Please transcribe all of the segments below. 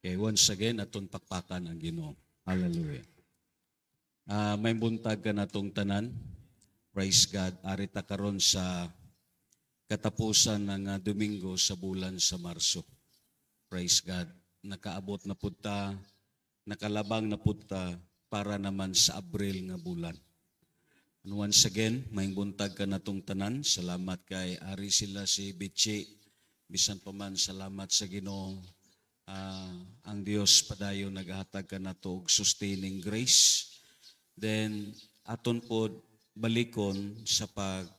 Okay, once again, atong pakpakan ang Ginoo. Hallelujah. May buntag ka natong tanan. Praise God. Arita karon sa katapusan ng Domingo sa bulan sa Marso. Praise God. Nakaabot na punta, nakalabang na punta para naman sa Abril nga bulan. And once again, may buntag ka natong tanan. Salamat kay Ari sila si Bichi. Bisan pa man salamat sa Ginoo. Ang Dios padayon naghatag ka nato og sustaining grace. Then aton pod balikon sa pag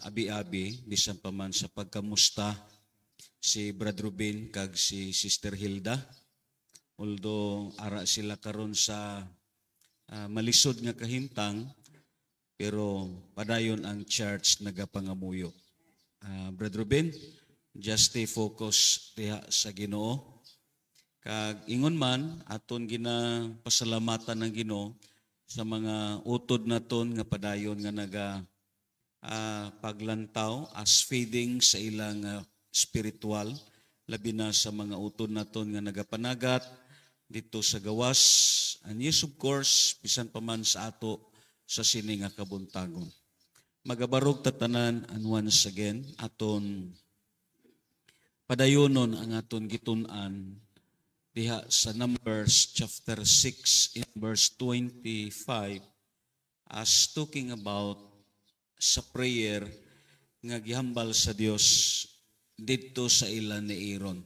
abi-abi bisan pa man sa pagkamusta si Brad Ruben kag si Sister Hilda. Although ara sila karon sa malisod nga kahimtang, pero padayon ang church nagapangamuyo. Brad Ruben, just stay focused diha sa Ginoo. Kag ingon man aton ginapasalamatan ng Ginoo sa mga utod naton nga padayon nga naga paglantaw as feeding sa ilang spiritual, labi na sa mga utod naton nga nagapanagat dito sa gawas. And yes, of course, bisan pa man sa ato sa sini nga kabuntagon. Magabarog tatanan and once again aton padayonon ang aton gitun-an diha sa Numbers chapter 6 in verse 25 as talking about sa prayer nga gihambal sa Dios didto sa ilan ni Aaron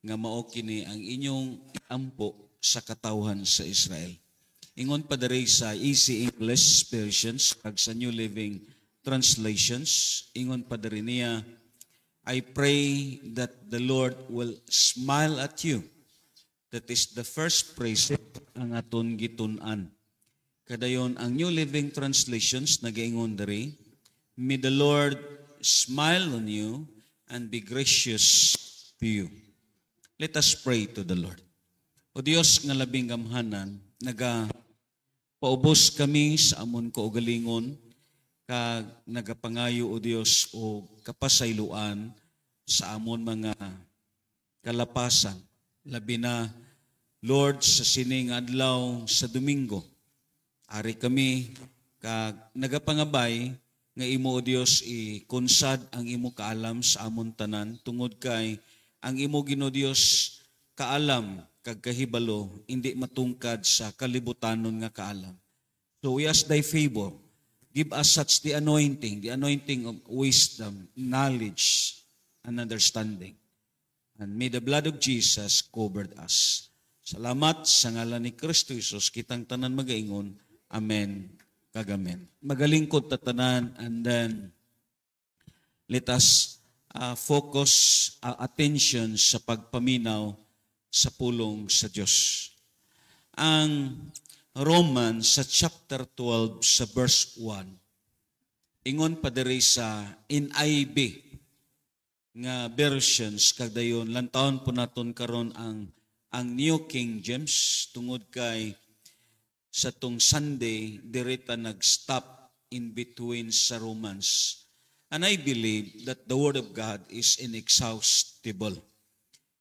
nga mao kini ang inyong ampo sa katawhan sa Israel. Ingon pa diri sa Easy English versions kag sa New Living Translations, ingon pa diri niya, I pray that the Lord will smile at you. That is the first precept ang aton gitun-an. Kadayon ang New Living Translations nagaingon diri, may the Lord smile on you and be gracious to you. Let us pray to the Lord. O Dios nga labing gamhanan, paubos kami sa amon kaugalingon, kag nagapangayo o Dios o kapasayloan sa amon mga kalapasan. Labi na, Lord, sa sining adlaw sa Domingo, ari kami kag nagapangabay nga imo o Dios ikonsad ang imo kaalam sa amon tanan tungod kay ang imo Ginoo Dios kaalam kag kahibalo hindi matungkad sa kalibutanon nga kaalam. So we ask thy favor. Give us such the anointing of wisdom, knowledge, and understanding. And may the blood of Jesus cover us. Salamat sa ngalan ni Kristo Jesus, kitang tanan magaingon. Amen. Kag amen. Magalingkod ta tanan, and then let us focus attention sa pagpaminaw sa pulong sa Diyos. Ang Romans sa chapter 12 sa verse 1. Ingon pa diri sa NIV nga versions kag dayon lantawon po naton karon ang New King James tungod kay sa tong Sunday diri ta nag-stop in between sa Romans. And I believe that the Word of God is inexhaustible.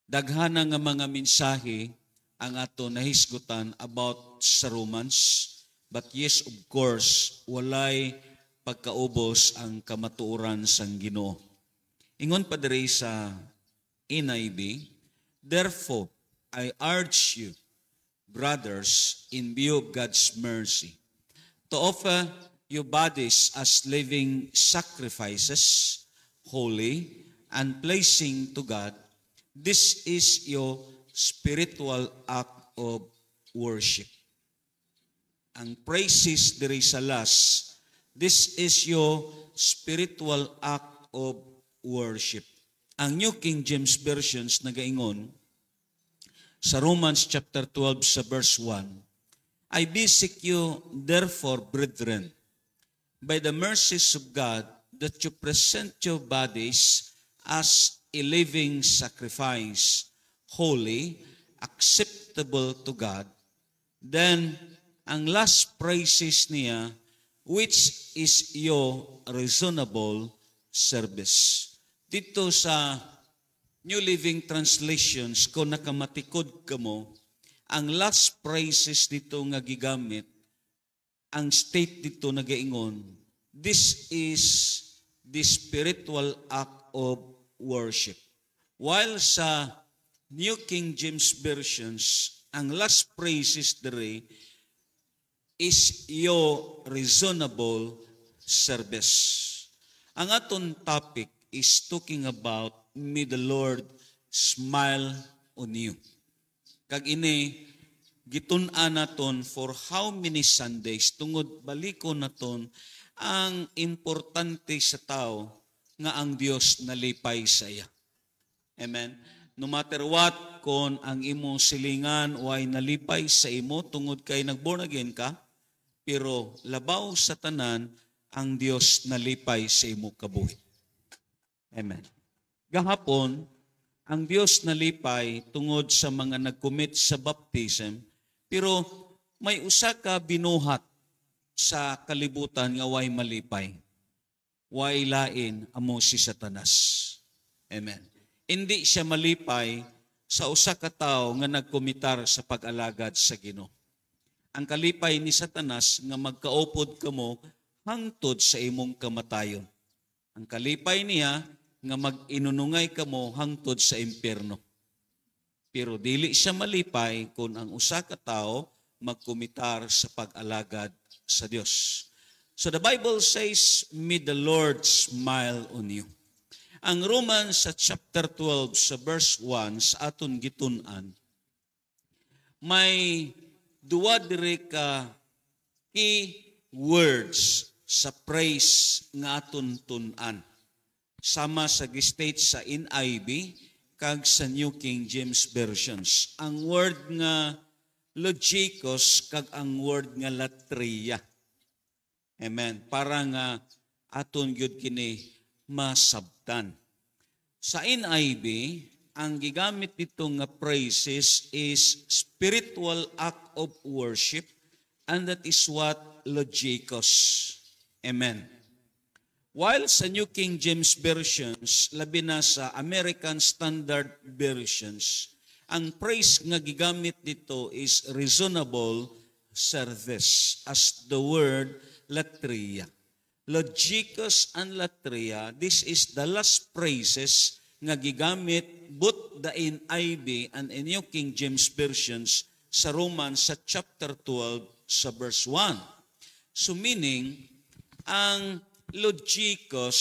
Daghana nga mga mensahe ang ato nahisgutan about sa Romans, but yes, of course, walay pagkaubos ang kamatuoran sang Ginoo. Ingon pa diri sa NIV, therefore, I urge you, brothers, in view of God's mercy, to offer your bodies as living sacrifices, holy and pleasing to God. This is your spiritual act of worship. Ang praises diri sa last, this is your spiritual act of worship. Ang New King James versions nagaingon sa Romans chapter 12 sa verse 1, I beseech you therefore, brethren, by the mercies of God, that you present your bodies as a living sacrifice, holy, acceptable to God. Then, ang last praises niya, which is your reasonable service. Dito sa New Living Translations, kung nakamatikod ka mo, ang last phrases dito nga gigamit, ang state dito nagaingon, this is the spiritual act of worship. While sa New King James Versions, ang last phrases dere is your reasonable service. Ang aton topic is talking about may the Lord smile on you. Kag ini gitun-an naton for how many Sundays tungod balikon naton ang importante sa tao nga ang Dios nalipay sa iya. Amen. No matter what, kung ang imo silingan way nalipay sa imo tungod kay nag-born again ka, pero labaw sa tanan ang Dios nalipay sa imo kabuhi. Amen. Gahapon, ang Dios nalipay tungod sa mga nag-commit sa baptism, pero may usa ka binuhat sa kalibutan nga way malipay. Way lain amo si Satanas. Amen. Hindi siya malipay sa usa ka tawo nga nagkomitar sa pag-alagad sa Ginoo. Ang kalipay ni Satanas nga magkaupod kamo hangtod sa imong kamatayon. Ang kalipay niya nga mag-inunungay kamo hangtod sa impyerno. Pero dili siya malipay kung ang usa ka tawo magkumitar sa pag-alagad sa Dios. So the Bible says, may the Lord smile on you. Ang Romans sa chapter 12 sa verse 1 sa aton gitun-an, may duwa dire ka key words sa praise nga aton tun-an. Sama sa gistate sa NIV kag sa New King James Versions. Ang word nga logikos kag ang word nga latria. Amen. Para nga aton gyud kini masabtan. Sa NIV, ang gigamit dito nga praises is spiritual act of worship, and that is what logikos. Amen. While sa New King James Versions, labi na sa American Standard Versions, ang praise nga gigamit dito is reasonable service as the word latria. Logikos and latria, this is the last praises nga gigamit both the NIV and in New King James Versions sa Romans sa chapter 12 sa verse 1. So meaning, ang logikos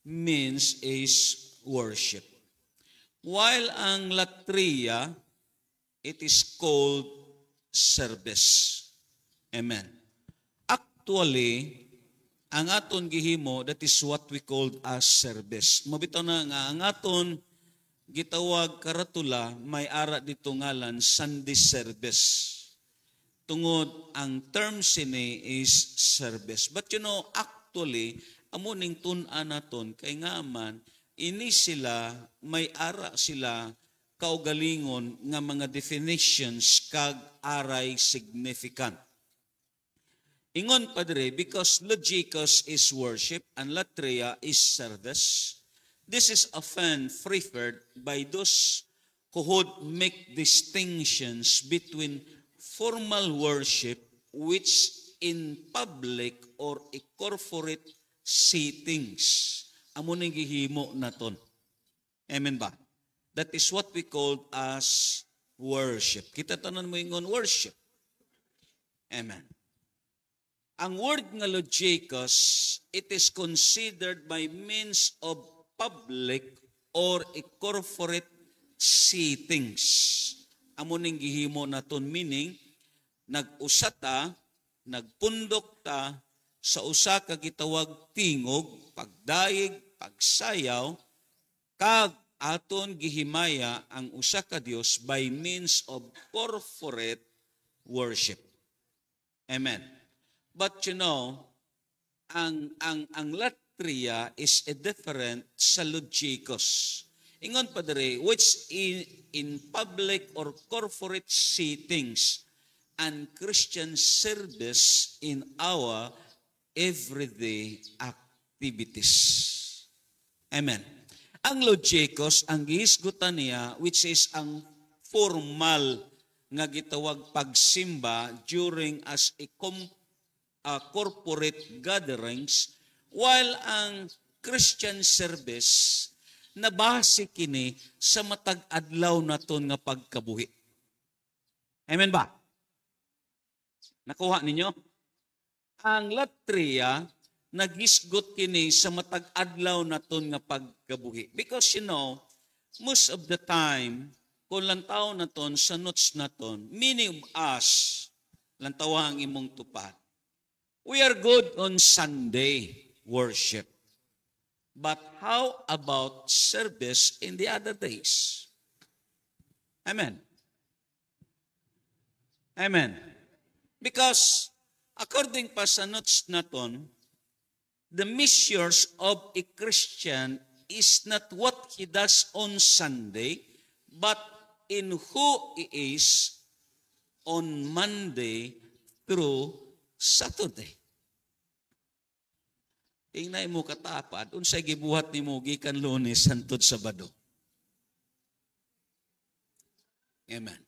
means is worship. While ang latria, it is called service. Amen. Actually, ang aton gihimo, that is what we call as service. Mabitaw na nga, ang aton gitawag karatula, may ara dito ngalan, Sunday service. Tungod ang term sini is service. But you know, actually, amuning tun-an naton kay nga man, ini sila, may ara sila, kaugalingon nga mga definitions kag aray significant. Ingon padre, because logikos is worship and latria is service, this is often preferred by those who would make distinctions between formal worship which in public or a corporate settings. Amo ning gihimo naton. Amen ba? That is what we call as worship. Kita tanan mo ingon worship. Amen. Ang word nga logikos, it is considered by means of public or a corporate settings. Amo ning gihimo naton, meaning nag-usata, nagpundok ta sa usa ka gitawag tingog, pagdaig, pagsayaw, kag aton gihimaya ang usa ka Dios by means of corporate worship. Amen. But you know, ang latria is a different sa logikos. Ingon pa dere, which in public or corporate settings and Christian service in our everyday activities. Amen. Ang logikos, ang gihisgutan niya, which is ang formal nga gitawag pagsimba during as a corporate gatherings, while ang Christian service nabase kini sa matag adlaw naton nga pagkabuhi. Amen ba? Nakuha ninyo? Ang latria nagisgot kini sa matag adlaw naton nga pagkabuhi. Because most of the time, kung lantaw naton sa notes naton, many of us, lantawa ang imong tupad. We are good on Sunday worship. But how about service in the other days? Amen. Amen. Because according pa sa notes naton, the measures of a Christian is not what he does on Sunday, but in who he is on Monday through Saturday. Tingnan mo katapad, unsay gibuhat nimo gikan Lunes hangtod Sabado. Amen.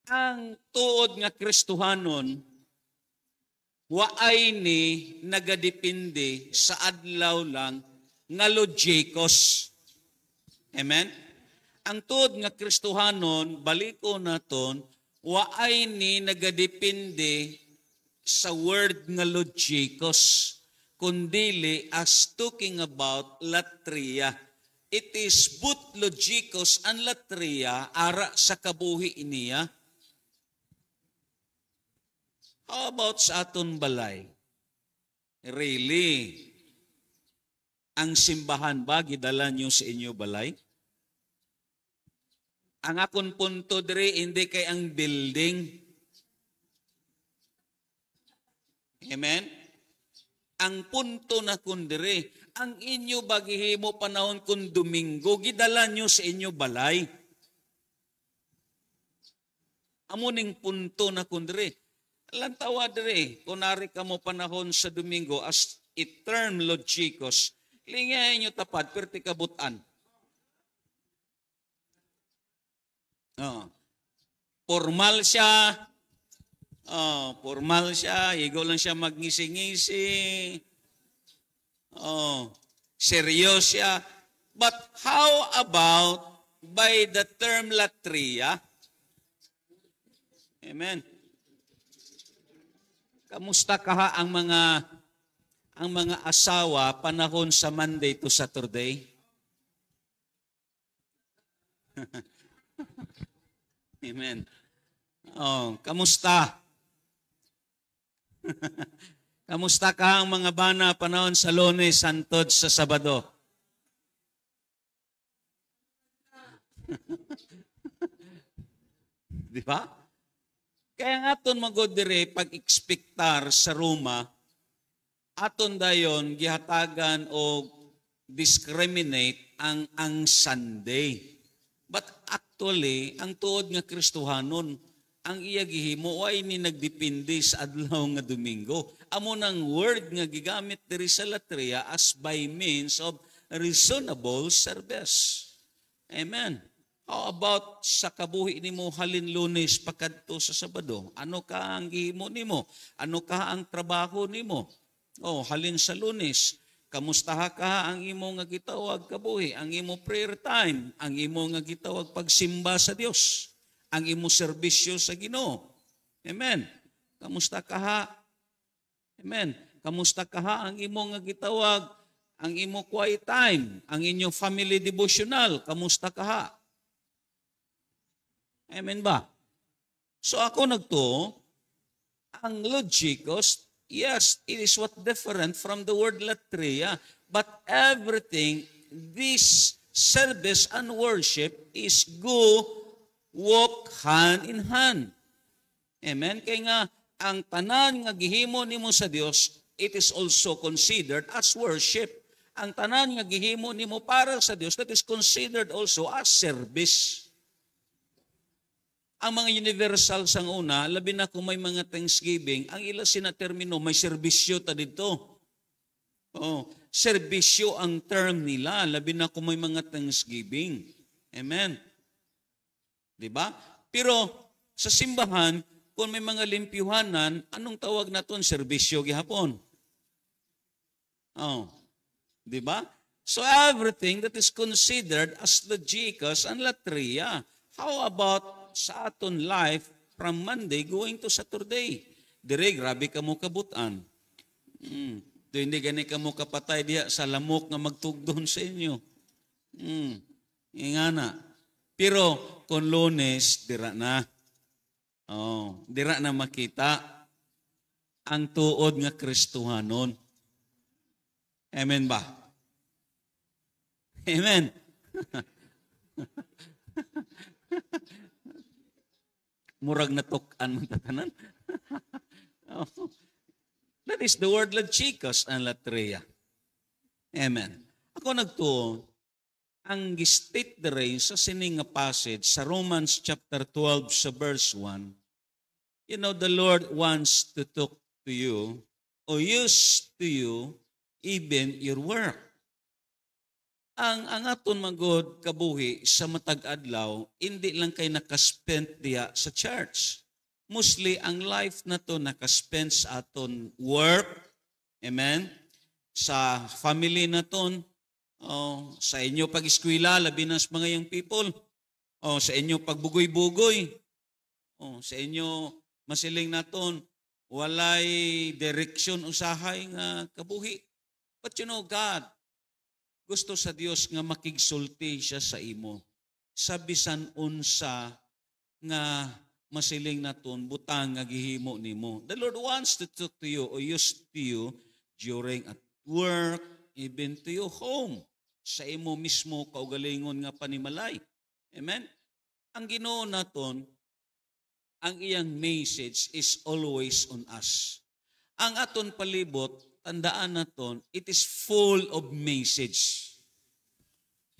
Ang tuod nga Kristohanon, waay ni nagadepende sa adlaw lang nga logikos. Amen? Ang tuod nga Kristohanon, baliko naton, waay ni nagadepende sa word nga logikos, kundili as talking about latria. It is both logikos and latria ara sa kabuhi iniya. How about sa aton balay? Really? Ang simbahan ba gidala nyo sa inyo balay? Ang akon punto dire hindi kay ang building. Amen? Ang punto na kun dire, ang inyo bagihimo panahon kun Domingo, gidala nyo sa inyo balay. Amuning punto na kun dire. Lantawa dire, kunari ka mo panahon sa Domingo as a term logikos, lingay nyo tapad, perti kabutan. Formal siya, igo lang siya magngisi-ngisi, seryoso siya. But how about by the term latria? Amen. Kamusta kaha ang mga asawa panahon sa Monday to Saturday? Amen. Kamusta? Kamusta ka ang mga bana panahon sa Lunes hangtod sa Sabado? Di ba? Kaya nga aton magodire pag-ekspektar sa Roma, aton dayon gihatagan o discriminate ang Sunday. But actually, ang tuod nga Kristohanon, ang iya gihimo ay ni nagdepende sa adlaw nga Domingo. Amo nang word nga gigamit diri sa latria as by means of reasonable service. Amen. How about sa kabuhi nimo halin Lunes pakadto sa Sabado? Ano ka ang gihimo nimo? Ano ka ang trabaho nimo? Halin sa Lunes, kamustaha ka ang imo nga gitawag kabuhi, ang imo prayer time, ang imo nga gitawag pagsimba sa Dios, ang imo serbisyo sa Ginoo. Amen. Kamusta ka ha? Amen. Kamusta ka ha ang imo nga gitawag, ang imo quiet time, ang inyong family devotional, kamusta ka ha? Amen ba? So ako nagtuo, ang logikos, yes, it is what different from the word latria, but everything, this service and worship is go, walk hand in hand. Amen? Kaya nga, ang tanan nga gihimo nimo sa Dios, it is also considered as worship. Ang tanan nga gihimo nimo para sa Dios, that is considered also as service. Ang mga universal sang una, labi na kung may mga Thanksgiving, ang ila sinatermino, may serbisyo ta dito. serbisyo ang term nila, labi na kung may mga Thanksgiving. Amen. Di ba? Pero sa simbahan, kung may mga limpyuhanan, anong tawag naton? Serbisyo gihapon. Di ba? So everything that is considered as logikas and latria. How about sa aton life from Monday going to Saturday? Dire, grabe ka mo kabutan. Do hindi gani ka mo kapatay diya sa lamok nga magtugdon sa inyo. Ingana. Pero kung Lunes, dira na. Dira na makita ang tuod nga Kristohanon. Amen ba? Amen. Murag natuk-an mo tatanan. That is the word logikos and latria. Amen. Ako nagtuo, ang gistate dere sa sining nga passage sa Romans chapter 12 sa verse 1, you know, the Lord wants to talk to you or use to you even your work. Ang aton magod kabuhi sa matag adlaw, hindi lang kay nakaspend diya sa church. Mostly, ang life na to nakaspend sa aton work, amen, sa family na to, sa inyo pag-eskwela, labi na sa mga young people, sa inyo pagbugoy-bugoy, sa inyo masiling na to, walay direksyon usahay nga kabuhi. But you know, God, gusto sa Dios nga makigsulti siya sa imo. Sa bisan unsa nga masiling naton butang nga gihimo nimo. The Lord wants to talk to you or use to you during at work, even to your home. Sa imo mismo kaugalingon nga panimalay. Amen? Ang Ginoo naton, ang iyang message is always on us. Ang aton palibot, tandaan naton, it is full of message.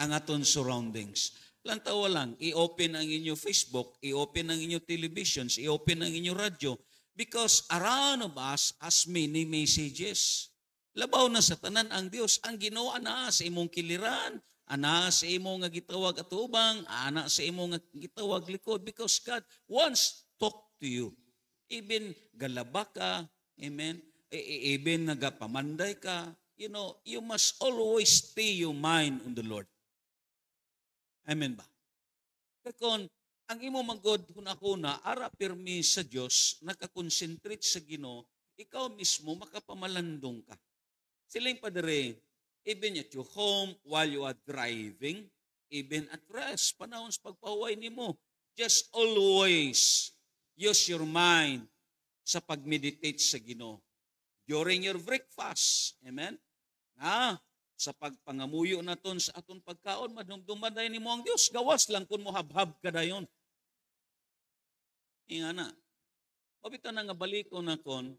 Ang aton surroundings. Lantawa lang, i-open ang inyo Facebook, i-open ang inyo televisions, i-open ang inyo radyo, because around of us has many messages. Labaw na sa tanan ang Dios, ang Ginoo ana sa imong kiliran, ana sa imong nga gitawag atubang, ana sa imong nga gitawag likod, because God wants to talk to you. Even galaba ka, amen, even nagapamanday ka, you know, you must always stay your mind on the Lord. Amen ba? Kakon, ang imo manggod kuna-kuna, ara pirmi sa Diyos, nakakonsentrate sa Ginoo, ikaw mismo makapamalandong ka. Siling padere, even at your home, while you are driving, even at rest, panahon sa pagpahuway nimo, just always use your mind sa pag-meditate sa Ginoo. During your breakfast, amen? Sa pagpangamuyo naton sa aton pagkaon, madumdumaday nimo ang Dios, gawas lang kun mo habhab ka dayon. Ingana. Mabita na nga baliko na kon,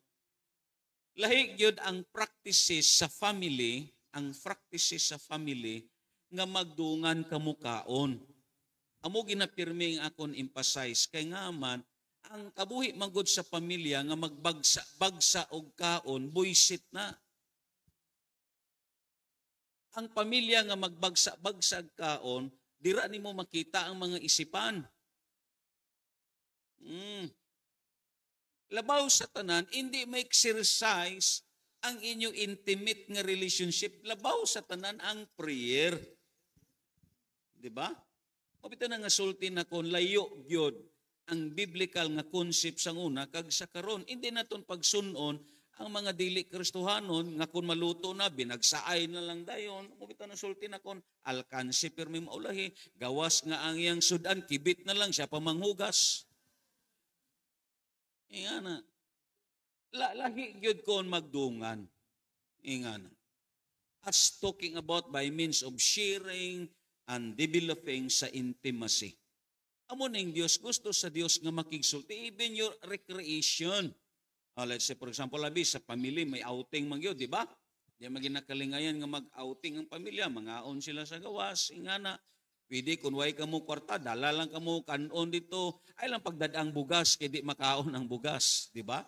lahi gyud ang practices sa family, nga magdungan kamukaon. Amo ginapirmi ang akon emphasize kay nga man ang kabuhi magod sa pamilya nga magbagsa og kaon, buisit na. Ang pamilya nga magbagsa-bagsag kaon, dira nimo makita ang mga isipan. Labaw sa tanan, hindi ma-exercise ang inyong intimate nga relationship. Labaw sa tanan ang prayer. Diba? Mabita na nga sulti na kon layo gyud ang biblical nga concept sang una kag sa karon. Hindi naton pagsunon ang mga dili Kristohanon nga kun maluto na binagsaay na lang dayon. Mabita na sulti na kon alkansi pirmi maulahi, gawas nga ang iyang sudan kibit na lang siya pamanghugas. Ingana. Lahi gyud kon magdungan. Ingana. As talking about by means of sharing and developing sa intimacy. Amo ning Dios, gusto sa Dios nga makigsulti even your recreation. Let's say for example, labi sa family may outing man gyud, di ba? Di maginakalingayan nga mag-outing ang pamilya, mangaon sila sa gawas, ingana. Pwede kung way ka mo kwarta, dala lang ka mo kanon dito, ay lang pagdadaang bugas kay di makaon ang bugas, di ba?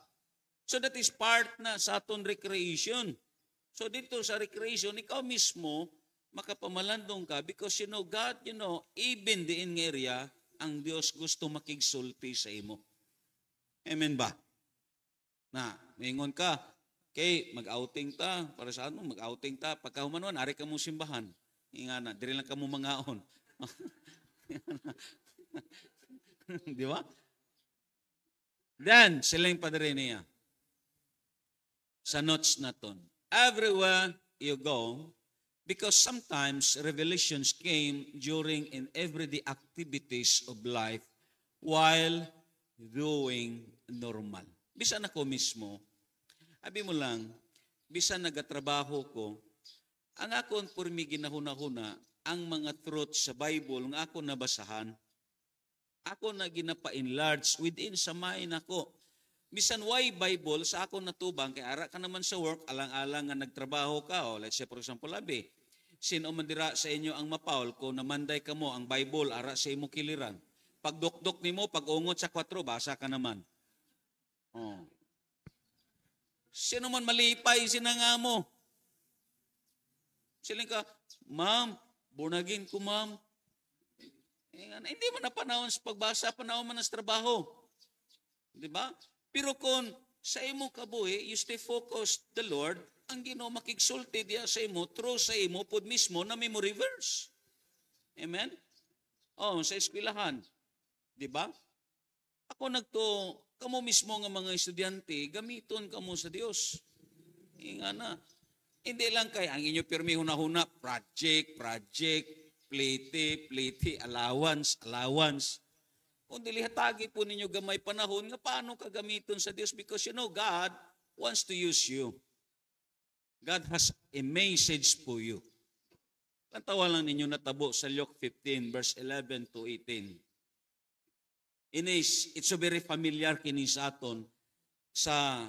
So that is part na sa aton recreation. So dito sa recreation, ikaw mismo, makapamalandong ka because God, even diin nga area, ang Dios gusto makigsulti sa imo. Amen ba? Na, maingon ka, okay, mag-outing ta, para sa ano, mag-outing ta, pagkahumanuan, ari ka mong simbahan. Nga na, diri lang ka mong mangaon. Di ba? Then, sila yung padre niya. Sa notes na ton. Everywhere you go, because sometimes revelations came during in everyday activities of life while doing normal. Bisan ako mismo, abi mo lang, bisan nagatrabaho ko, ang akon purmi ginahuna-huna, ang mga truths sa Bible nga ako nabasahan, ako na ginapa-enlarge within sa mind ako. Bisan why Bible sa ako natubang, kaya ara ka naman sa work, alang-alang nga nagtrabaho ka, o let's say for example, abi, sino man dira sa inyo ang mapaul ko namanday ka mo ang Bible ara sa imo kiliran. Pag dukdok nimo, pag ungot sa 4, basa ka naman. Oh. Sino man malipay sinanga mo? Siling ka, ma'am, bunagin ko ma'am. Hindi mo na panahon sa pagbasa, panahon man sa trabaho. Di ba? Pero kung sa imo kabuhi, you stay focused the Lord, ang Ginoo makigsulti diya sa imo, through sa imo, pod mismo na memory verse. Amen? Oh, sa eskwelahan. Di ba? Ako kamo mismo nga mga estudyante, gamiton kamo sa Dios. Nga na. Hindi lang kay ang inyo pirmi huna-huna, project, plete, allowance. Kung dilihatagi po ninyo gamay panahon, nga paano ka gamiton sa Dios? Because God wants to use you. God has a message for you. Kantawa lang ninyo natabo sa Luke 15, verse 11 to 18. It's so very familiar kini sa aton sa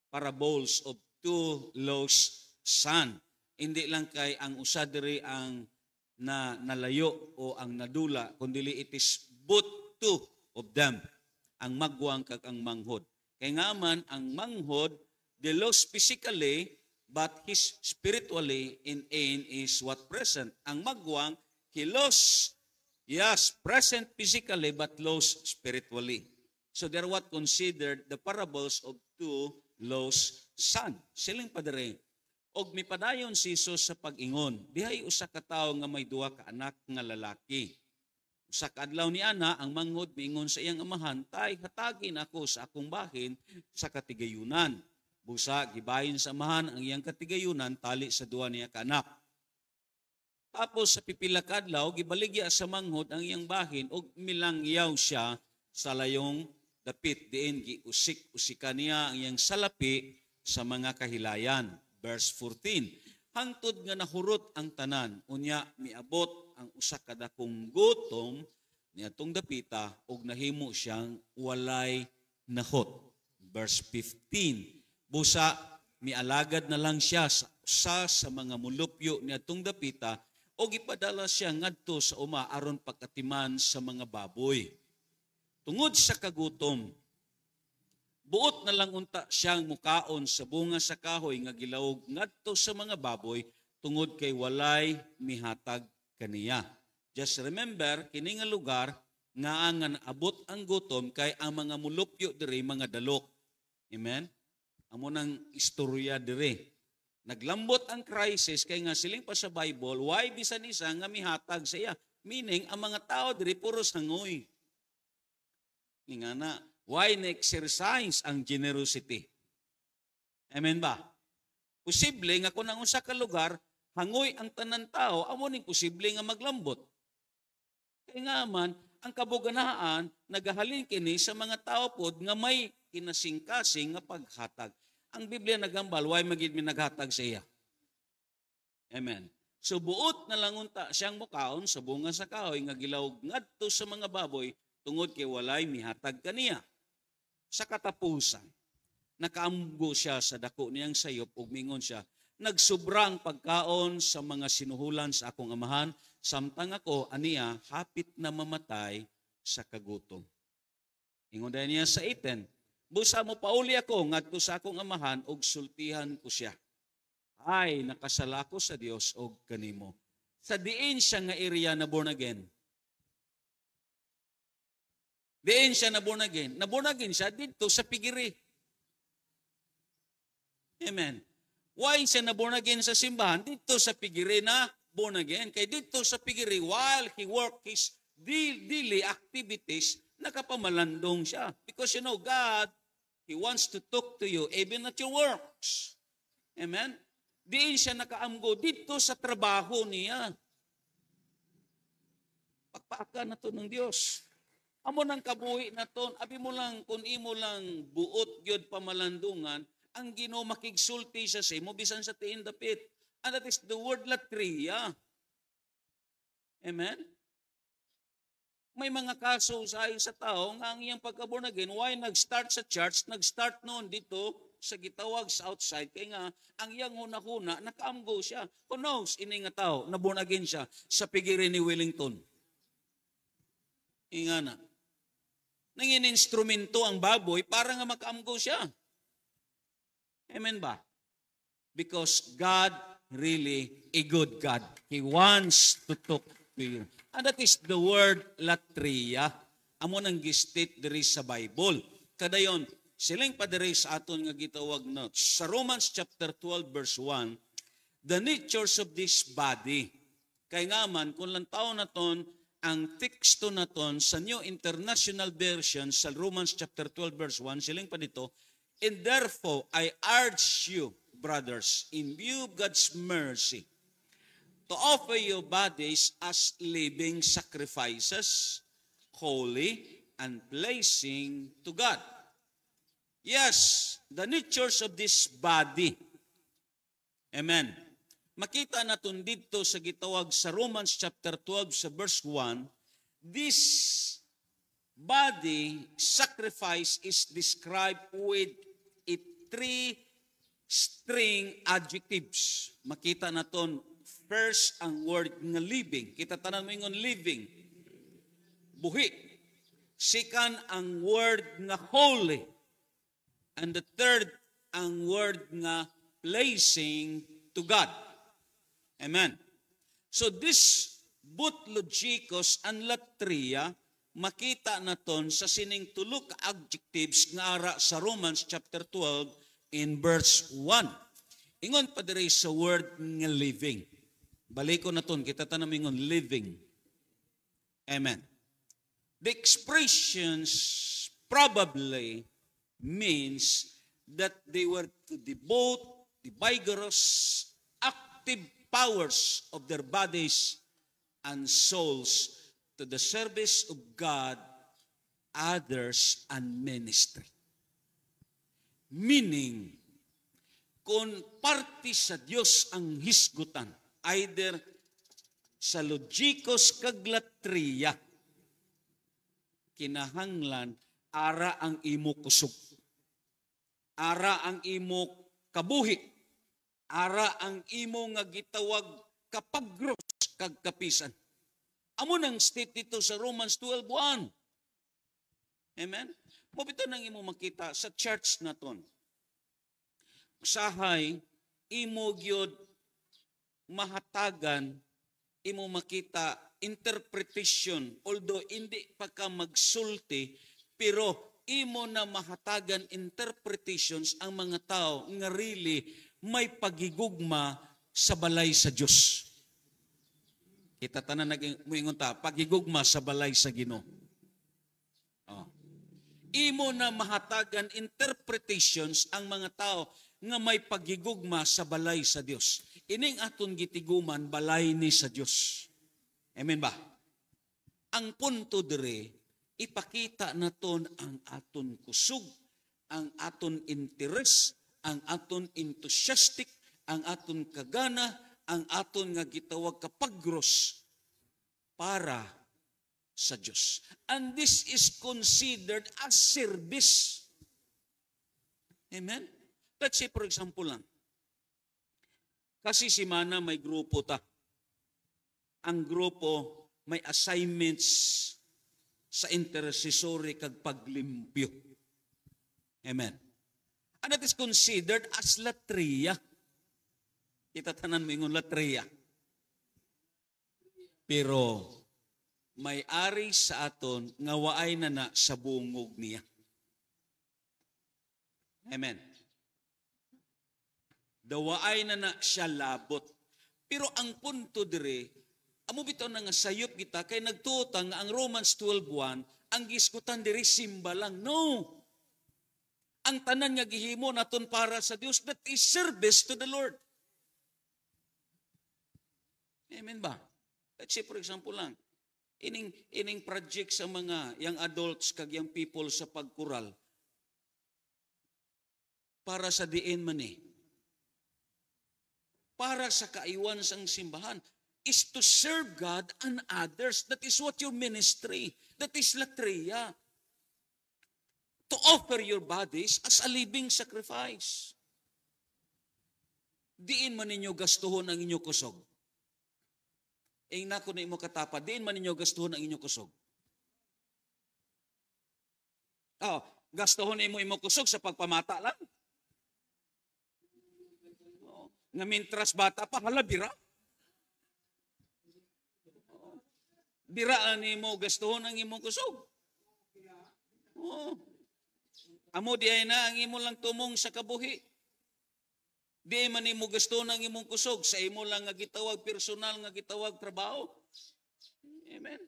parables of 2 lost son. Hindi lang kay ang usa diri ang nalayo o ang nadula, kundi it is both two of them, ang magwang kag ang manghod. Kay nga man ang manghod, the lost physically, but his spiritually in is what present. Ang magwang, he lost, yes, present physically, but lost spiritually. So they're what considered the parables of 2 lost son. Siling padre, og mipadayon si Jesus sa pag-ingon, dihay usa ka tawo nga may 2 ka anak nga lalaki. Usa ka adlaw ni ana, ang manghod miingon sa iyang amahan, tay, hatagin ako sa akong bahin sa katigayunan. Busa, gibahin sa amahan ang iyang katigayunan tali sa 2 niya ka anak. Tapos sa pipila ka adlaw, gibaligya sa manghod ang iyang bahin og milangyaw siya sa layong dapit diin giusik-usika niya ang iyang salapi sa mga kahilayan. Verse 14, hangtod nga nahurot ang tanan, unya miabot ang usa ka dakong gutom niadtong dapita ug nahimo siyang walay nahot. Verse 15, busa mialagad na lang siya sa usa sa mga mulupyo niadtong dapita ug ipadala siya ngadto sa uma aron pagkatiman sa mga baboy. Tungod sa kagutom, buot na lang unta siyang mukaon sa bunga sa kahoy nga gilawog ngadto sa mga baboy tungod kay walay mihatag kaniya. Just remember, kini nga lugar nga ang abot ang gutom kay ang mga mulupyo diri mga dalok. Amen? Amo nang istorya diri. Naglambot ang crisis kay nga siling pa sa Bible, why bisan isa nga mihatag sa iya? Meaning, ang mga tao diri puro sangoy. Nga na, why na-exercise ang generosity? Amen ba? Posible nga kung ang usa ka lugar, hangoy ang tanan tao, amo ning posible nga maglambot. Kaya nga man, ang kabuganaan, nagahalin kini sa mga tao pod nga may kinasing-kasing nga paghatag. Ang Biblia nagambal, why magid mi naghatag sa iya? Amen. So buot na lang unta siyang mukaon sa bunga sa kahoy nga gilawog ngadto sa mga baboy tungod kay walay mihatag kaniya. Sa katapusan, nakaamgo siya sa dako niyang sayop ug mingon siya, nagsobrang pagkaon sa mga sinuhulan sa akong amahan, samtang ako aniya hapit na mamatay sa kagutom. Ingon din niya sa 18, busa mo pauli ako ngadto sa akong amahan ug sultihan ko siya. ay nakasalako sa Dios o kanimo. Sa diin siya nga area na born again. Diin siya na born again. Na born again siya dito sa pigiri. Amen. Why siya na born again sa simbahan? Dito sa pigiri na born again. Kaya dito sa pigiri, while he work his daily activities, nakapamalandong siya. Because God, He wants to talk to you even at your works. Amen? Diin siya nakaamgo dito sa trabaho niya. Pagpaka na to ng Diyos. Amo nang kabuhi na to, abi mo lang, kung imo lang buot gyud pamalandungan, ang Ginoo makigsulti sa imo bisan sa tiin dapit. And that is the word latria. Amen? May mga kaso sa tao nga ang iyang pagka-born again, why nag-start sa church, nag-start noon dito sa gitawag sa outside, kaya nga ang iyang huna-huna, nakaamgo siya. Who knows, ini nga tao, na born again siya sa pigiri ni Wellington. Inga na. Nangin instrumento ang baboy para nga makaamgo siya. Amen ba? Because God really a good God. He wants to talk to you. And that is the word latria. Amo nang gistate diri sa Bible. Kadayon, silang padiri sa aton nga gitawag na sa Romans chapter 12 verse 1, the natures of this body. Kay nga man, kung lantaw na ton, ang teksto na ton sa New International Version sa Romans chapter 12 verse 1, silang pa dito, and therefore, I urge you, brothers, in view of God's mercy, to offer your bodies as living sacrifices, holy and pleasing to God. Yes, the natures of this body. Amen. Makita natin dito sa gitawag sa Romans chapter 12 sa verse 1, this body sacrifice is described with three string adjectives. Makita naton first ang word nga living. Kita tanan mo ingon living. Buhi. Second ang word nga holy. And the third ang word nga pleasing to God. Amen. So this both logikos and latria makita naton sa sining tulo ka adjectives nga ara sa Romans chapter 12 in verse 1. Ingon pa diri sa word nga living. Baliko naton kita tanam ingon living. Amen. The expressions probably means that they were to devote the vigorous active powers of their bodies and souls to the service of God, others, and ministry. Meaning, kung parte sa Diyos ang hisgutan, either sa logikos kag latria, kinahanglan, ara ang imo kusog. Ara ang imo kabuhi. Ara ang imo nga gitawag kapagros kag kapisan. Amo nang state dito sa Romans 12:1. Amen? Mabito nang imo makita sa church naton. Usahay, imo gyud mahatagan, imo makita interpretation, although hindi pa ka magsulti, pero imo na mahatagan interpretations ang mga tao nga really may pagigugma sa balay sa Diyos. Kita tanan nag-ingon ta, pagigugma sa balay sa Ginoo. Oh. Imo na mahatagan interpretations ang mga tao nga may pagigugma sa balay sa Dios. Ining aton gitiguman balay ni sa Dios. Amen ba? Ang punto dire, ipakita naton ang aton kusog, ang aton interes, ang aton enthusiastic, ang aton kagana, ang aton nga gitawag kapagros para sa Diyos. And this is considered as service. Amen? Let's say for example lang, kasi si Mana may grupo ta. Ang grupo may assignments sa intercessory kag paglimpyo. Amen. And that is considered as latria. Kita tanan mo ingon latreya. Pero may ari sa aton nga waay na sa bungog niya. Amen. Dawaay na siya labot. Pero ang punto dire, amo bitaw na nga sayop kita kay nagtuotang nga ang Romans 12:1 ang giskutan diri simba lang. No. Ang tanan nga gihimo naton para sa Dios, that is service to the Lord. Amen ba? Let's say for example lang, ining project sa mga young adults kag young people sa pagkural para sa diin man eh. Para sa kaiwan sang simbahan is to serve God and others. That is what your ministry. That is latreya. To offer your bodies as a living sacrifice. Diin man ninyo gastuhon ang inyong kusog. Nako na imo katapa, diin man ninyo gastuhon ang inyong kusog. Gastuhon imo kusog sa pagpamata lang. Nga mintras bata pa, bira. Biraan nimo gastuhon ang imong kusog. Amo di ay na ang imo lang tumong sa kabuhi. Di man nimo gastuhon ang imong kusog sa imo lang nga gitawag personal nga gitawag trabaho. Amen.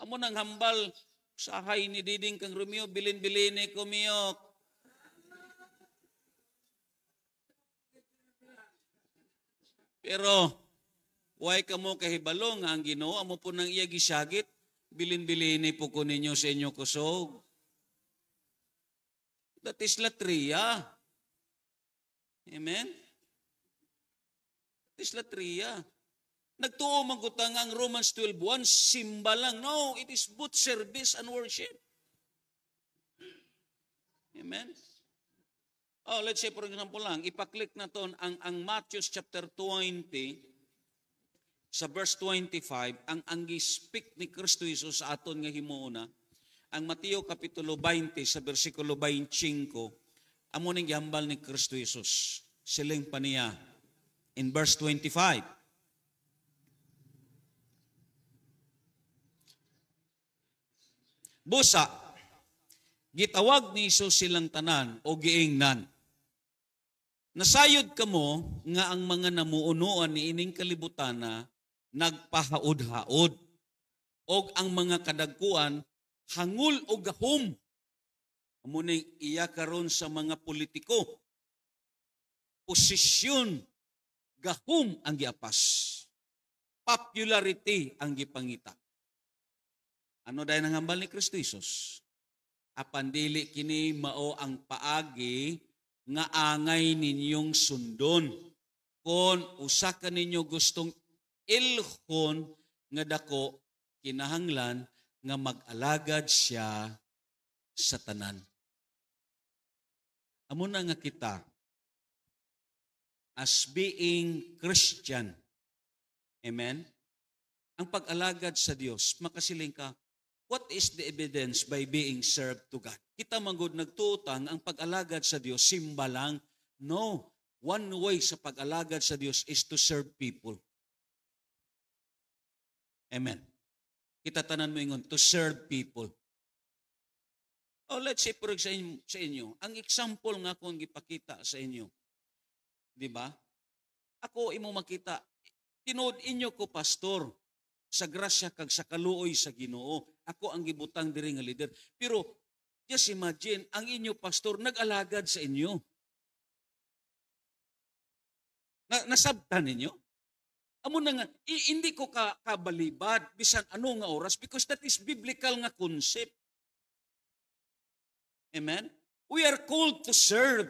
Amo nang hambal sa hay ni Diding kang Romeo, bilin-bilin ni kumiyok. Pero way kamo kahibalo nga ang Ginoo amo po nang iya gisagit, bilin-bilin po ko ninyo sa inyo kusog. That is latreya. Amen? That is latreya. Nagtuo magutang ang Romans 12:1, simba lang. No, it is both service and worship. Amen? Let's say for example lang, ipaklik na ton ang Matthew chapter 20, sa verse 25, ang gi-speak ni Kristo Jesus sa aton nga himuona, ang Mateo kapitulo 20 sa bersikulo 25, amo ning gihambal ni Kristo Jesus. Siling pa niya in verse 25. Busa, gitawag ni Jesus silang tanan o giingnan. Nasayod kamo nga ang mga namuunuan ni ining kalibutana nagpahaod-haod og ang mga kadagkuan hangul o gahom. Amo ning iya karon sa mga politiko. Posisyon gahom ang giapas. Popularity ang gipangita. Ano dahil nangambal ni Kristo Jesus? Apan dili kini mao ang paagi nga angay ninyong sundon. Kon usa ka ninyo gustong ilhon nga dako, kinahanglan nga mag-alagad siya sa tanan. Amo na nga kita, as being Christian, amen? Ang pag-alagad sa Dios, makasiling ka, what is the evidence by being served to God? Kita manggod nagtuutang ang pag-alagad sa Dios, simba lang. No, one way sa pag-alagad sa Dios is to serve people. Amen. Kita tanan mo ingon, to serve people. Let's say for example sa inyo, ang example nga kung gipakita sa inyo, di ba? Ako imo makita, tinuod inyo ko pastor, sa grasya kag sa kaluoy sa Ginoo. Ako ang gibutang diri nga leader. Pero just imagine, ang inyo pastor nag-alagad sa inyo. Nasabtan ninyo? Amo na nga, hindi ko kabalibad bisan ano nga oras because that is biblical nga concept. Amen? We are called to serve.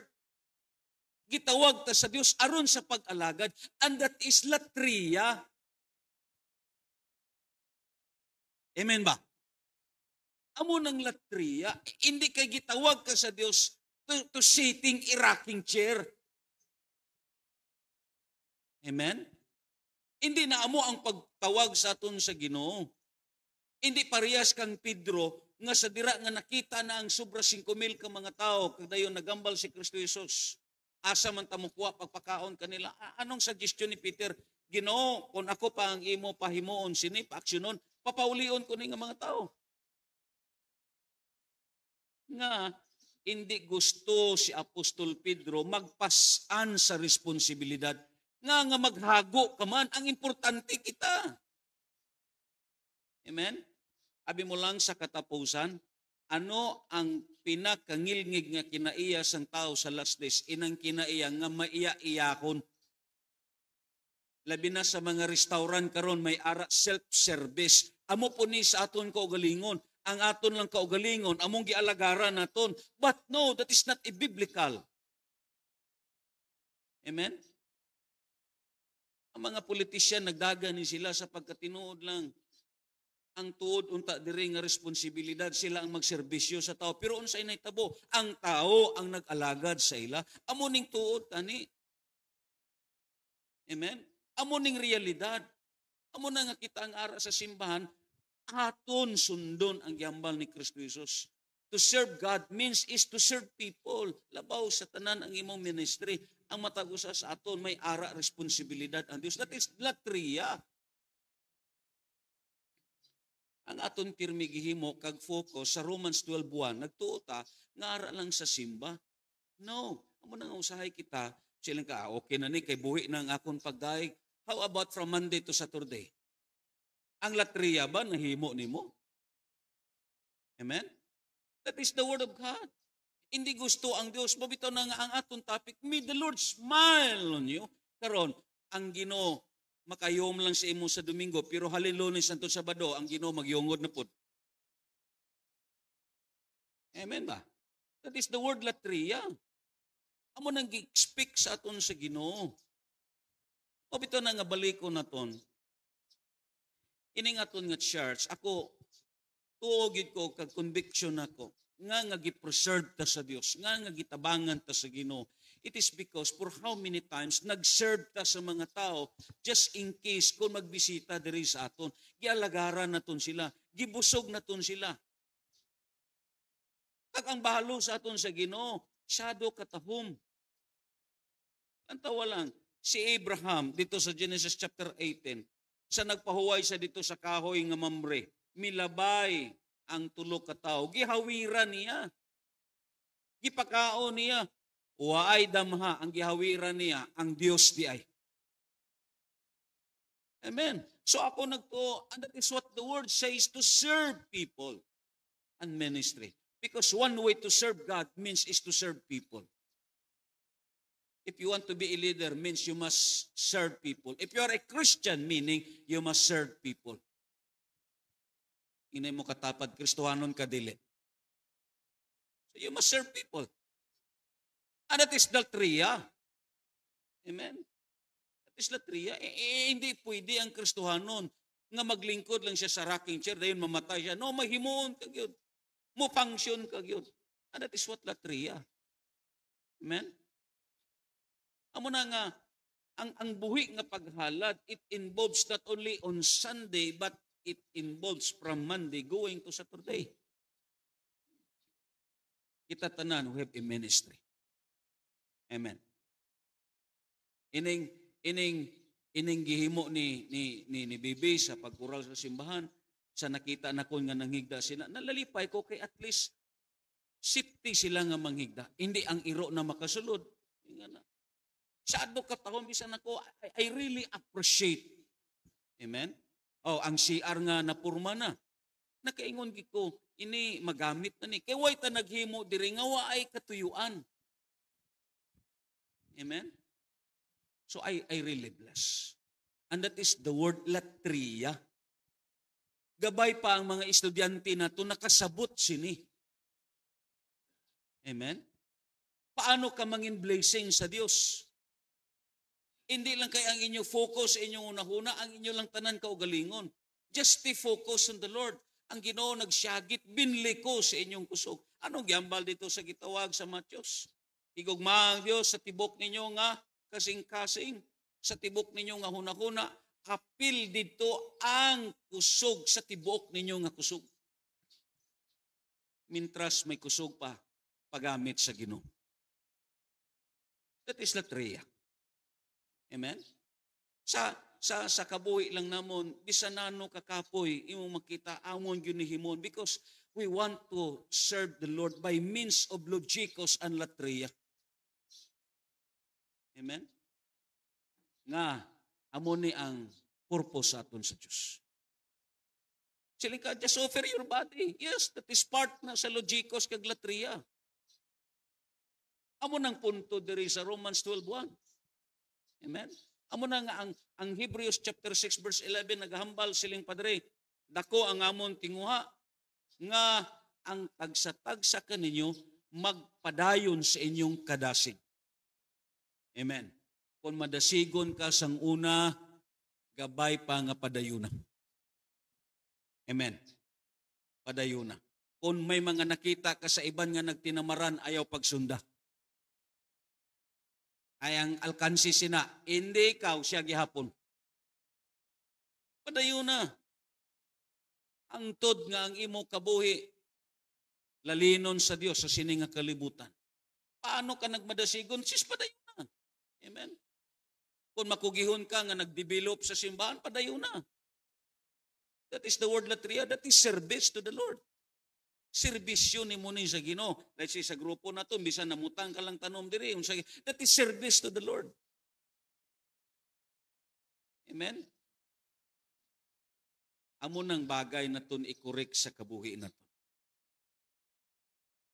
Gitawag ta sa Dios aron sa pag-alagad, and that is latria. Amen ba? Amo ng latria, hindi kay gitawag ka sa Dios to sitting rocking chair. Amen? Hindi na amo ang pagtawag sa aton sa Ginoo. Hindi parehas kang Pedro nga sa dira nga nakita na ang sobra 5,000 ka mga tao kadayon nagambal si Kristo Jesus. Asa man ta mokuha pagpakaon kanila. Anong suggestion ni Peter? Ginoo, kung ako pa ang imo pahimuon sini, paaksyonon, papaulion ko ni nga mga tao. Nga, hindi gusto si Apostol Pedro magpasan sa responsibilidad. Nga maghago ka man, ang importante kita. Amen? Abi mo lang sa katapusan, ano ang pinakangilngig nga kinaiya sang tao sa last days? Inang kinaiya nga maiya-iyakon. Labi na sa mga restaurant karon may ara self-service. Amo po ni sa aton kaugalingon. Ang aton lang kaugalingon, among gialagaran naton. But no, that is not a biblical. Amen? Ang mga politisyan, nagdaga ni sila sa pagkatinuod lang. Ang tuod, unta diri nga responsibilidad, sila ang magserbisyo sa tao. Pero unsay nahitabo, ang tao ang nag-alagad sa ila. Amo ning tuod, tani. Amen? Amo ning realidad. Amo na nga kita ang ara sa simbahan, aton sundon ang gihambal ni Kristo Jesus. To serve God means is to serve people. Labaw sa tanan ang imong ministry. Ang matagusa sa aton, may ara responsibilidad ang Dios. That is latria. Ang aton pirmi gihimo kag focus sa Romans 12:1, nagtuo ta nga ara lang sa simba. No, amo nang usahay kita, silang ka okay na ni kay buhi na ang akon pagdaig. How about from Monday to Saturday? Ang latria ba nahimo nimo? Amen? That is the word of God. Hindi gusto ang Dios. Mabitaw na nga ang aton topic, may the Lord smile on you. Karon, ang Ginoo makayom lang sa imo sa Domingo, pero halin Lunes hangtod Sabado, ang Ginoo magyungod na pud. Amen ba? That is the word latria. Amo nang gi-expect sa aton sa Ginoo. Mabitaw na nga baliko naton. Ining aton nga church, ako tuogid ko kag conviction ako nga gi-preserve ta sa Dios, nga gitabangan ta sa Ginoo. It is because for how many times nag-serve ta sa mga tao just in case kung magbisita diri sa aton, gialagaran naton sila, gibusog naton sila. Kag ang bahalo sa aton sa Ginoo, shadow katahom. Antawa lang, si Abraham dito sa Genesis chapter 18, sa nagpahuway sa dito sa kahoy nga Mamre, milabay ang tulo ka tawo, gihawiran niya. Gipakaon niya. Waay damha ang gihawiran niya, ang Dios di ay. Amen. So ako nagto, and that is what the word says, to serve people and ministry. Because one way to serve God means is to serve people. If you want to be a leader, means you must serve people. If you are a Christian, meaning you must serve people. Inay mo katapad, Kristohanon ka dili. So you must serve people. And that is latria. Amen? That is latria. Hindi pwede ang Kristohanon nga maglingkod lang siya sa rocking chair, dayon mamatay siya. No, mahimuon ka yun. Mo-function ka yun. And that is what latria. Amen? Amo na nga, ang buhi nga paghalad, it involves not only on Sunday, but it involves from Monday going to Saturday. Kita tanan, we have a ministry. Amen. Ining gihimo ni Bibi sa pagkural sa simbahan, sa nakita na ko nga nanghigda sila, nalalipay ko kay at least safety sila nga manghigda. Hindi ang iro na makasulod. Sado katahom bisan ako, I really appreciate. Amen? Oh, ang CR nga napurma na. Nakaingon ko, ini magamit na ni. Kaya way ta naghimo diri nga waay katuyuan. Amen? So I really bless. And that is the word latria. Gabay pa ang mga estudyante na to nakasabot sini. Amen? Paano ka mangin blessing sa Dios? Hindi lang kay ang inyong focus, inyong unahuna, ang inyong lang tanan kaugalingon. Just stay focused on the Lord. Ang Ginoo nagsyagit, binli ko sa inyong kusog. Anong giambal dito sa gitawag sa Matyos? Higugma ang Dios sa tibok ninyo nga kasing-kasing, sa tibok ninyo nga hunahuna, kapil dito ang kusog sa tibok ninyo nga kusog. Mintras may kusog pa, pagamit sa Ginoo. That is latria. Amen? Sa kabuhi lang namon, bisan nano kakapoy, imong makita, amon yun ni himon, because we want to serve the Lord by means of logikos and latria. Amen? Nga, amon ni ang purpose aton sa Diyos. Sila ka, just offer your body. Yes, that is part na sa logikos kag latria. Amo nang punto diri sa Romans 12:1. Amen? Amo na nga ang Hebrews chapter 6 verse 11 naghambal siling padre, dako ang amon tinguha nga ang tagsa-tagsa kaninyo magpadayon sa inyong kadasig. Amen. Kung madasigon ka sang una, gabay pa nga padayuna. Amen. Padayuna. Kung may mga nakita ka sa iban nga nagtinamaran, ayaw pagsunda. Ay ang alkansi sina, hindi ikaw siya gihapon. Padayuna. Ang tod nga ang imo kabuhi, lalinon sa Dios sa sining nga kalibutan. Paano ka nagmadasigon? Sis, padayuna. Amen. Kung makugihon ka nga nagdevelop sa simbahan, padayuna. That is the word latria. That is service to the Lord. Serbisyo ni mo ni sa Ginoo. Let's say sa grupo na to, bisan namutang ka lang tanom diri. That is service to the Lord. Amen? Amo nang bagay na ton i-correct sa kabuhi na to.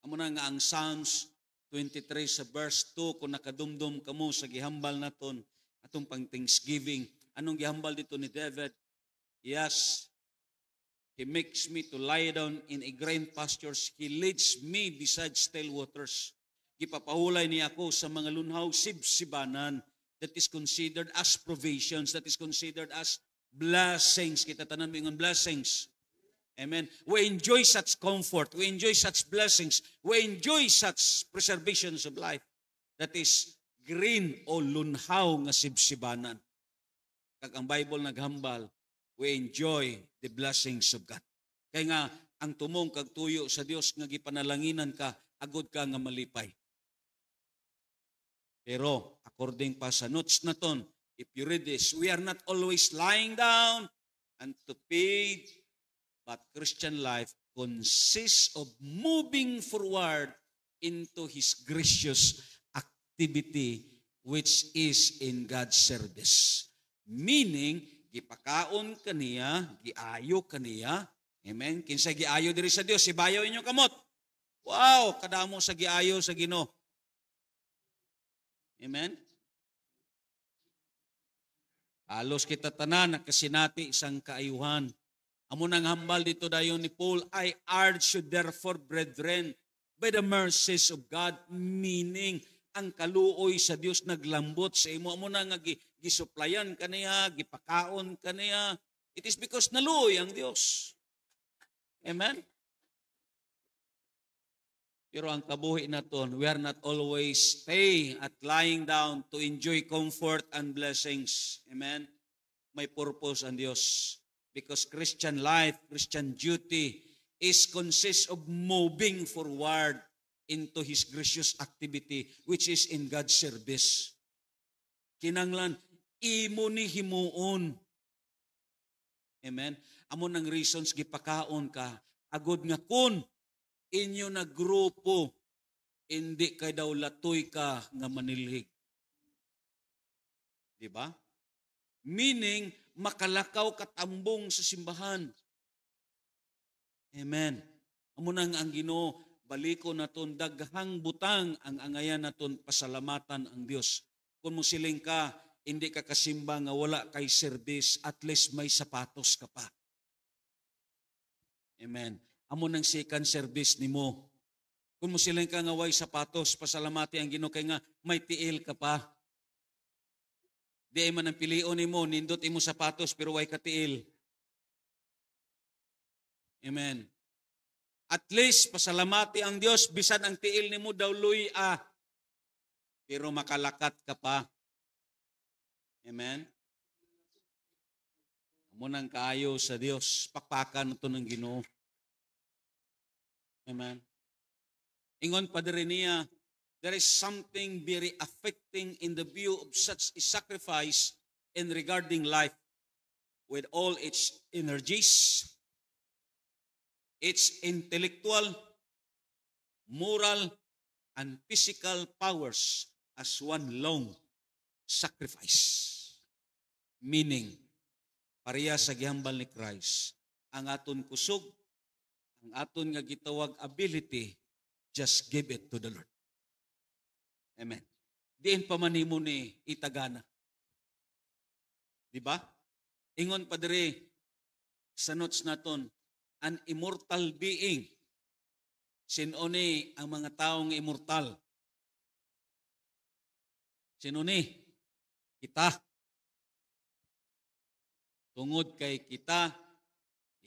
Amo na nga ang Psalms 23 sa verse 2, kung nakadumdum kamo sa gihambal na ton, atong pang Thanksgiving. Anong gihambal dito ni David? Yes, He makes me to lie down in a green pastures. He leads me beside still waters. Gipapahulay niya ako sa mga lunhaw sibsibanan. That is considered as provisions. That is considered as blessings. Kita tanan mingon blessings. Amen. We enjoy such comfort. We enjoy such blessings. We enjoy such preservations of life. That is green o lunhaw nga sibsibanan. Kag ang Bible naghambal, we enjoy the blessings of God. Kaya nga, ang tumong kag tuyo sa Dios nga gipanalanginan ka, agod ka nga malipay. Pero, according pa sa notes na ton, if you read this, we are not always lying down and to feed, but Christian life consists of moving forward into His gracious activity, which is in God's service. Meaning, gipakaon kaniya, giayo kaniya. Amen. Kinsa giayo diri sa Dios, sibayaw inyong kamot. Wow, kadamo sa giayo sa Ginoo. Amen. Halos kita tanan nakasinati isang kaayuhan. Amo nang hambal dito dayon ni Paul, I urge you therefore, brethren, by the mercies of God, meaning ang kaluoy sa Dios naglambot sa imo. Amo na nga gisuplayan kaniya, gipakaon kaniya. It is because naluoy ang Dios. Amen? Pero ang kabuhi naton, we are not always stay at lying down to enjoy comfort and blessings. Amen? May purpose ang Dios. Because Christian life, Christian duty is consists of moving forward into His gracious activity, which is in God's service. Kinanglan, imo ni himuon. Amen? Amo ng reasons gipakaon ka, agod nga kun inyo na grupo, hindi kay daw latoy ka nga manilhig. Diba? Meaning, makalakaw katambong sa simbahan. Amen. Amo nang ang Ginoo, baliko naton daghang butang ang angayan naton pasalamatan ang Dios. Kung musiling ka, hindi ka kasimba nga wala kay service, at least may sapatos ka pa. Amen. Amo nang second service nimo. Kung musiling ka nga way sapatos, pasalamati ang Ginoo kay nga may tiil ka pa. Di ay man ang pilion nimo, nindot imo sapatos pero way ka tiil. Amen. At least pasalamati ang Dios bisan ang tiil nimo daw luy-a, pero makalakat ka pa. Amen. Amo nang kaayo sa Dios, pakpakan nato ng Ginoo. Amen. Ingon pa diri niya, there is something very affecting in the view of such a sacrifice in regarding life with all its energies, its intellectual, moral, and physical powers as one long sacrifice. Meaning, pareha sa gihambal ni Christ, ang aton kusog, ang aton nga gitawag ability, just give it to the Lord. Amen. Diin pa man nimo ni itagana. Di ba? Ingon pa diri sa notes naton, an immortal being. Sino ni ang mga taong immortal? Sino ni? Kita. Tungod kay kita,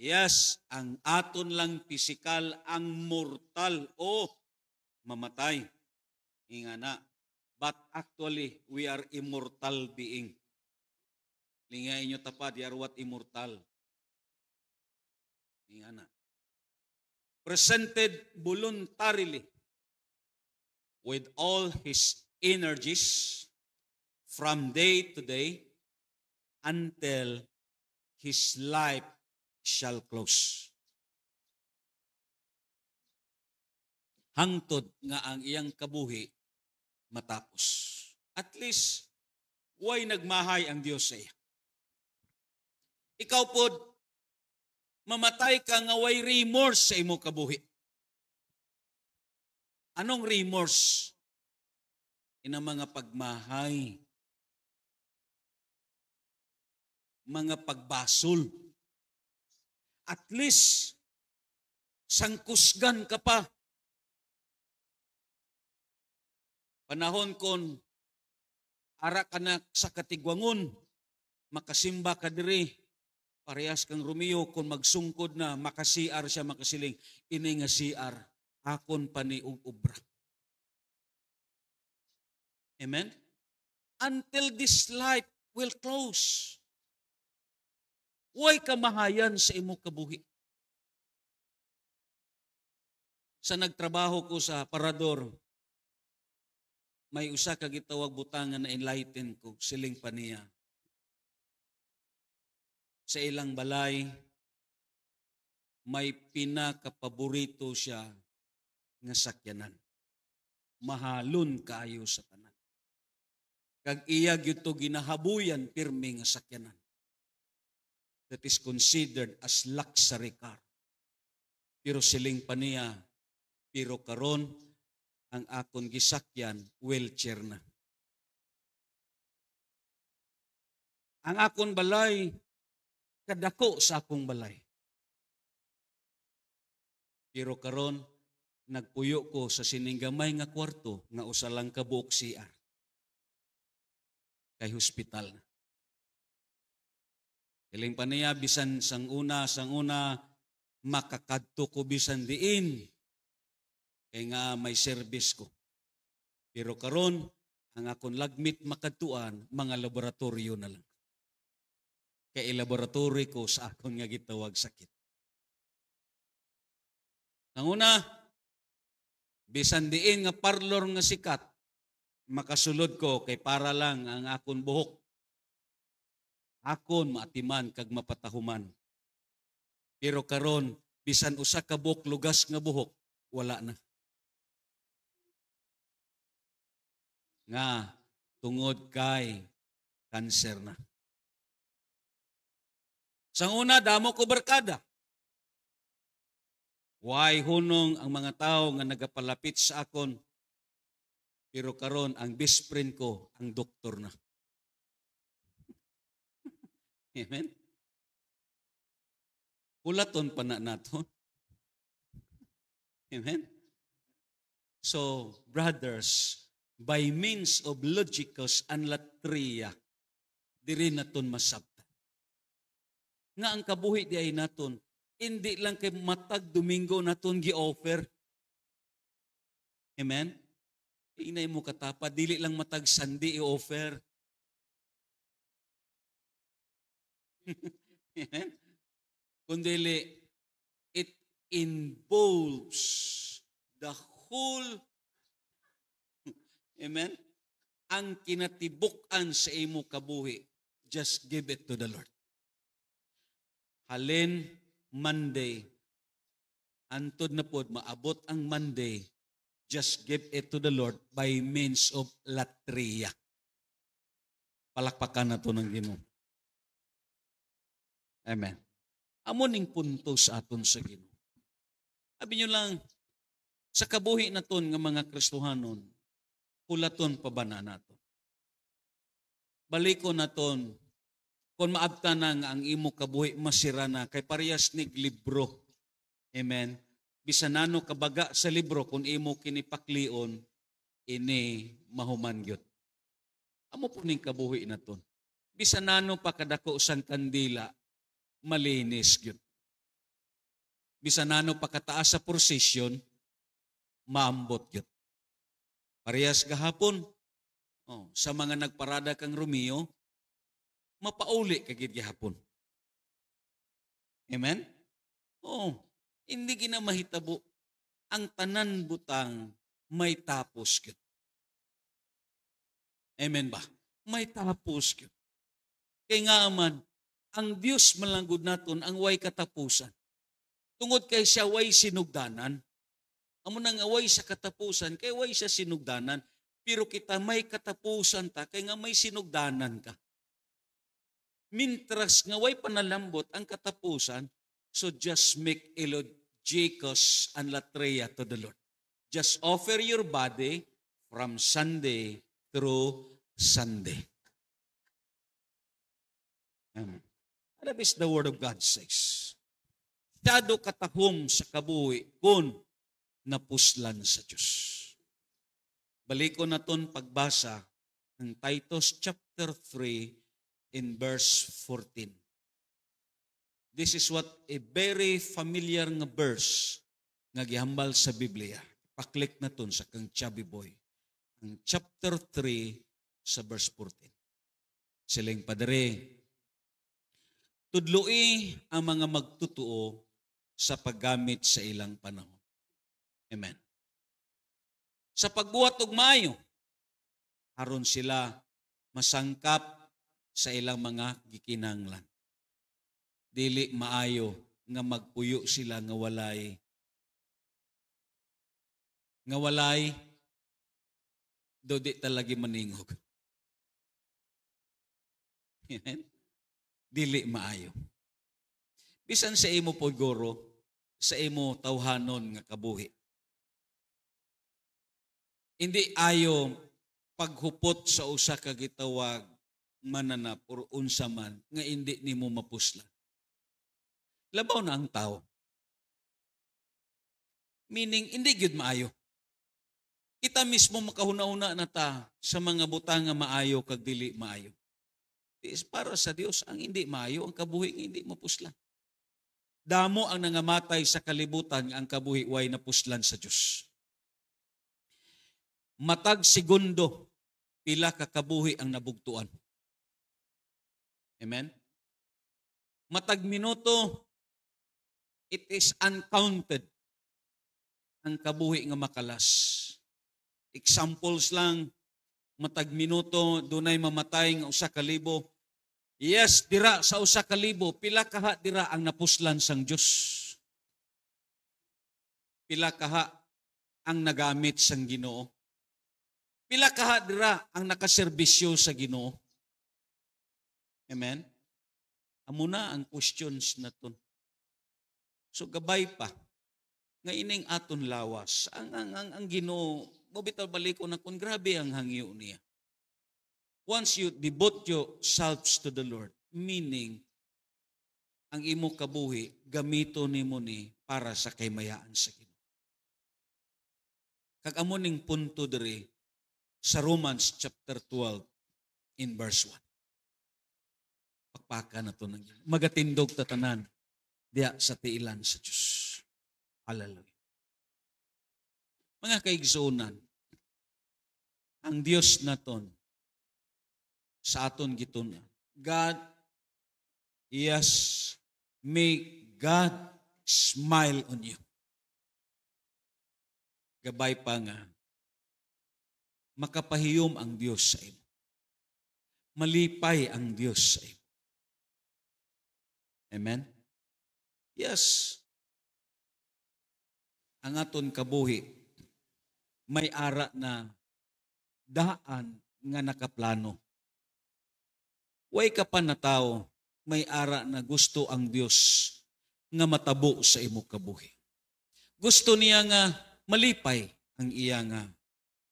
yes, ang aton lang pisikal ang mortal o mamatay. Inga na. But actually, we are immortal being. Lingay nyo tapad, you are what immortal. Inga na. Presented voluntarily with all his energies from day to day until his life shall close. Hangtod nga ang iyang kabuhi matapos. At least, way nagmahay ang Diyos sa iya. Ikaw pod, mamatay ka nga way remorse sa imo kabuhi. Anong remorse? Ina mga pagmahay, mga pagbasol. At least, sangkusgan ka pa. Panahon kon ara ka na sa katigwangon, makasimba ka diri, parehas kang Romeo, kung magsungkod na, makasiar siya, makasiling, ini nga siar, akon pa ni ubra. Amen? Until this life will close. Huwag kamahayan sa imo kabuhi. Sa nagtrabaho ko sa parador, may usa ka gitawag butangan na enlighten ko, siling pa niya. Sa ilang balay, may pinakapaborito siya nga sakyanan. Mahalon kaayo sa tanan. Kag iya gyud to ginahabuyan pirmi nga sakyanan. That is considered as luxury car. Pero siling pa niya, pero karon ang akon gisakyan, wheelchair na. Ang akon balay, kadako sa akong balay. Pero karon nagpuyo ko sa sininggamay nga kwarto nga usa lang ka buok CR. Kay hospital na. Iling pa niya, bisan sang una, makakadto ko bisan diin. Kaya nga may service ko. Pero karon ang akong lagmit makadtuan, mga laboratorio na lang. Kaya laboratory ko sa akong nga gitawag sakit. Ang una, bisan diin nga parlor nga sikat, makasulod ko kay para lang ang akon buhok. Akon maatiman kag mapatahuman. Pero karon bisan usa ka buhok lugas nga buhok, wala na. Nga tungod kay kanser na. Sang una, damo ko barkada. Why hunong ang mga tao nga nagapalapit sa akon, pero karon ang best friend ko, ang doktor na. Amen? Ulaton pa na nato. Amen? So, brothers, by means of logicos and latria, diri naton masabtan. Nga ang kabuhi di ay naton, hindi lang kay matag Domingo naton gi-offer. Amen? Inay mo katapa, dili lang matag Sunday i-offer. Amen? Kundili, it involves the whole Amen? Ang kinatibuk-an sa imo kabuhi, just give it to the Lord. Halin, Monday, antod na pod, maabot ang Monday, just give it to the Lord by means of latria. Palakpakan na to ng Ginoo. Amen. Amo ning punto sa aton sa Ginoo. Sabi nyo lang, sa kabuhi naton nga mga Kristohanon, hulaton pa ba na nato? Balikon naton, kung maabta na nga ang imo kabuhi masira na, kay parehas nig libro. Amen. Bisan nano kabaga sa libro, kung imo kinipaklion, ini mahuman gyud. Amo po ning kabuhi naton. Bisan nano pa kadako sang kandila, malinis gyud. Bisan nano pa kataas sa prosesyon, maambot gyud. Parehas gahapon, sa mga nagparada kang Romeo, mapauli kagid gihapon. Amen? Hindi ginamahitabo. Ang tanan butang may tapos gyud. Amen ba? May tapos gyud. Kay nga man, ang Dios malanggod naton ang way katapusan. Tungod kay siya way sinugdanan. Amo nang way sa katapusan, kay way siya sinugdanan. Pero kita may katapusan ta, kay nga may sinugdanan ka. Mintras nga way panalambot ang katapusan, so just make elogikos and latria to the Lord. Just offer your body from Sunday through Sunday. Amen. That is the word of God says. Siyado katahom sa kabuhi kung napuslan sa Diyos. Baliko na ton pagbasa ng Titus chapter 3 in verse 14. This is what a very familiar nga verse nga gihambal sa Biblia. Paklik na ton sa kang chubby boy. Ang chapter 3 sa verse 14. Siling padre, tudloi ang mga magtutuo sa paggamit sa ilang panahon. Amen. Sa pagbuhat og maayo, aron sila masangkap sa ilang mga gikinanglan. Dili maayo nga magpuyo sila nga walay do di talagi maningog. Amen. Dili maayo. Bisan sa imo pod guro, sa imo tawhanon nga kabuhi. Hindi ayo paghupot sa usa ka gitawag mananap or unsa man nga hindi nimo mapuslan. Labaw na ang tao. Meaning, hindi gyud maayo. Kita mismo makahuna-una na ta sa mga butang nga maayo kag dili maayo. Is para sa Dios ang hindi maayo, ang kabuhi nga hindi mapuslan. Damo ang nangamatay sa kalibutan nga ang kabuhi way napuslan sa Dios. Matag segundo, pila ka kabuhi ang nabugtuan. Amen? Matag minuto, it is uncounted ang kabuhi nga makalas. Examples lang, matag minuto, dunay mamatay nga 1,000. Yes, dira sa 1,000, pila kaha dira ang napuslan sang Dios. Pila kaha ang nagamit sang Ginoo. Pila kaha dira ang nakaserbisyo sa Ginoo. Amen? Amo na ang questions naton. So gabay pa nga ining aton lawas. Ang Ginoo, mobitaw baliko na kung grabe ang hangyo niya. Once you devote yourselves to the Lord, meaning ang imo kabuhi gamito nimo ni para sa kaymayaan sa Ginoo. Kag amo ning punto diri sa Romans chapter 12 in verse 1. Pakpaka na to ng Ginoo. Magatindog tatanan diya sa tiilan sa Diyos. Hallelujah. Mga kaigsunan, ang Diyos naton sa aton gitunan. God, yes, make God smile on you. Gabay pa nga, makapahiyom ang Dios sa imo. Malipay ang Dios sa imo. Amen? Yes. Ang aton kabuhi, may ara na daan nga nakaplano. Way ka pa na tao, may ara na gusto ang Dios nga matabo sa imo kabuhi. Gusto niya nga malipay ang iya nga,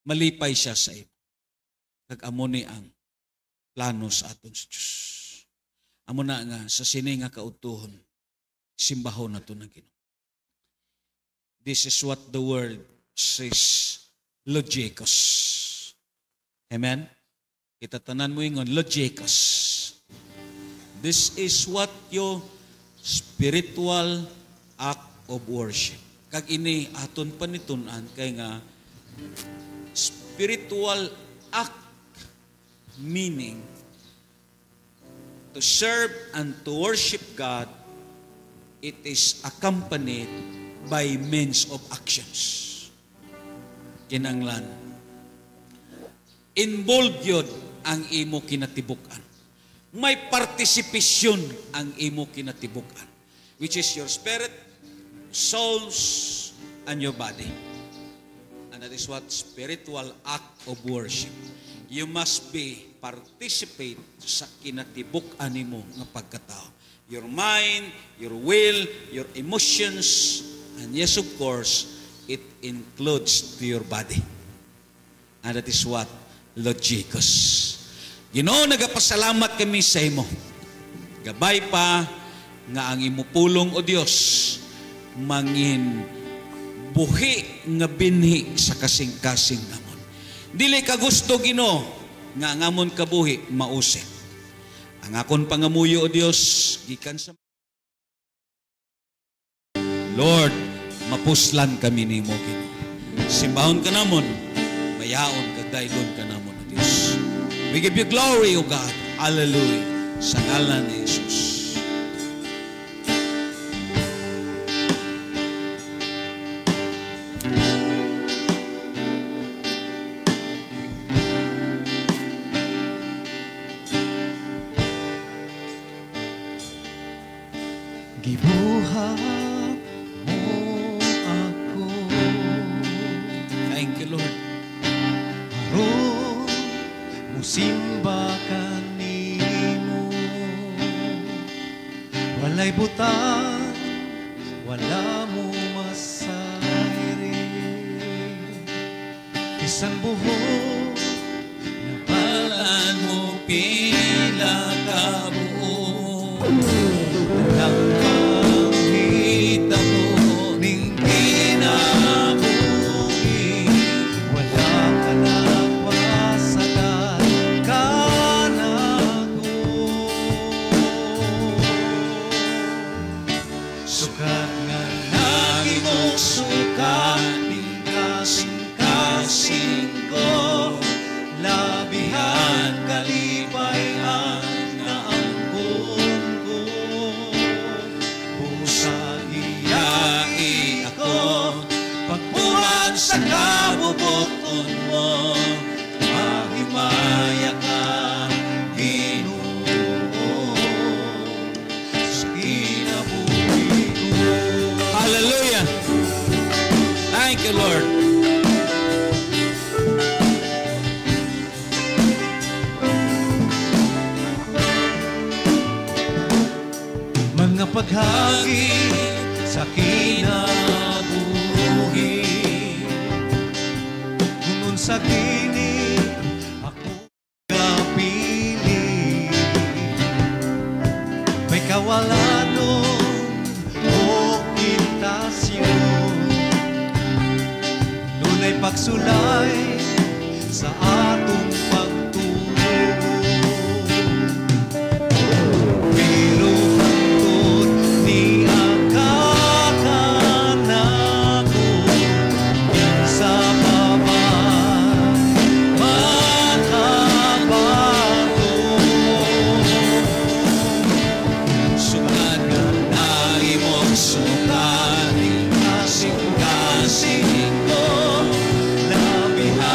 malipay siya sa imo. Kag-amo ni ang plano sa aton sa Diyos. Amo na nga, sa sini nga kautuhon, simbahon na ito na Ginoo. This is what the word says, logikos. Amen? Kita tanan mo ingon, logikos. This is what your spiritual act of worship. Kag ini aton panitunan kay nga spiritual act meaning to serve and to worship God, it is accompanied by means of actions. Kinanglan. Involved yun ang imo kinatibukan. May participation ang imo kinatibukan, which is your spirit, souls, and your body. And that is what spiritual act of worship. You must participate sa kinatibukan nimo nga pagkatao. Your mind, your will, your emotions, and yes, of course, it includes to your body. And that is what logikos. Ginoo, nagapasalamat kami sa imo. Gabay pa nga ang imo pulong o Dios mangin buhi nga binhi sa kasing-kasing namon. Dili ka gusto Ginoo nga ngamon kabuhi mausik. Ang akon pangamuyo o Dios gikan sa Lord, mapuslan kami nimo Ginoo. Simbahon ka namon, mayaon ka daylon ka namon o Dios. We give you glory o God. Hallelujah. Sa ngalan ni Jesus. Gibuhat mo ako. Thank you, Lord. Aron musimba kanimo. Walay butang, wala mo masayri. Isang buhok na balan mo pila ka buo. Lang sa kabubuton mo, mahimaya ka, Ginoo, sa kinabuhi ko. Hallelujah. Thank you, Lord. Mga paghagi sa kinabuhi, sa gini ako kapili, may kawalanong o kintasyon, nunay pagsulay sa atong pagtuo. Pero hangtod ni ang kakanako sa kasing-kasing ko, labihan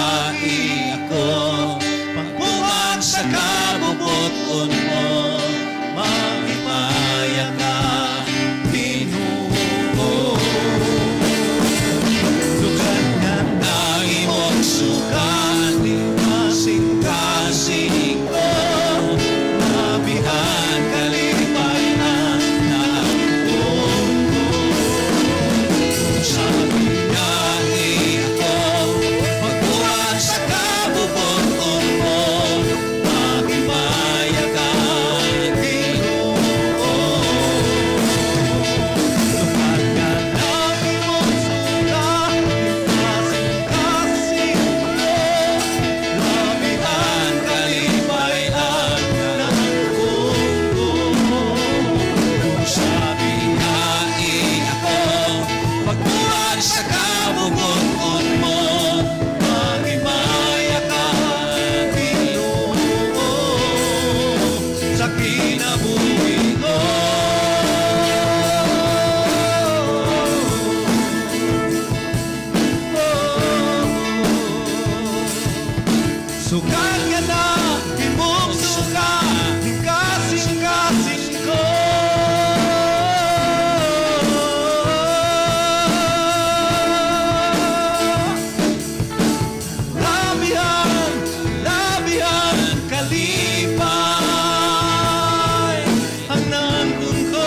biyai ako, pagbuhat sa kabubuton mo, mahimaya ka, Ginoo. Sukat nga Na imong sukat, kasing-kasing ko, labihan kalipayan na ang sa biyai ako, magbuhat sa kabubuton mo, mahimaya ka, Ginoo. sukat nga namin mong sukat, kasing-kasing ko, Labihan kalipayan na ang sa biyai ako, magbuhat sa kabubuton mo, mahimaya ka, Ginoo. sa kinabuhi ko. Sukat nga na imong sukat, kasing-kasing ko. Labihan, labihan, kalipay ang nangkong ko.